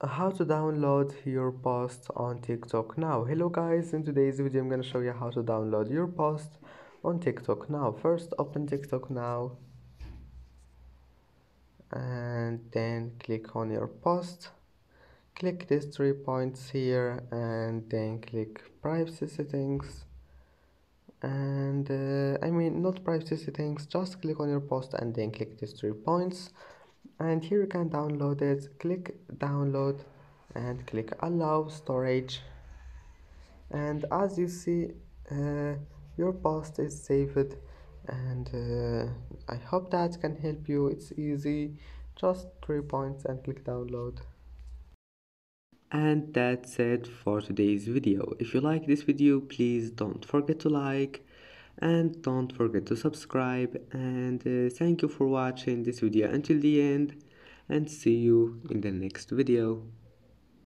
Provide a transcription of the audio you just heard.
How to download your post on TikTok now. Hello guys, in today's video I'm gonna show you how to download your post on TikTok now. First open TikTok now and then click on your post. Click these 3 points here and then click privacy settings, and I mean not privacy settings, just click on your post and then click these 3 points, and here you can download it. Click download and click allow storage, and as you see your post is saved, and I hope that can help you. It's easy, just 3 points and click download. And that's it for today's video. If you like this video, please don't forget to like and don't forget to subscribe, and thank you for watching this video until the end, and see you in the next video.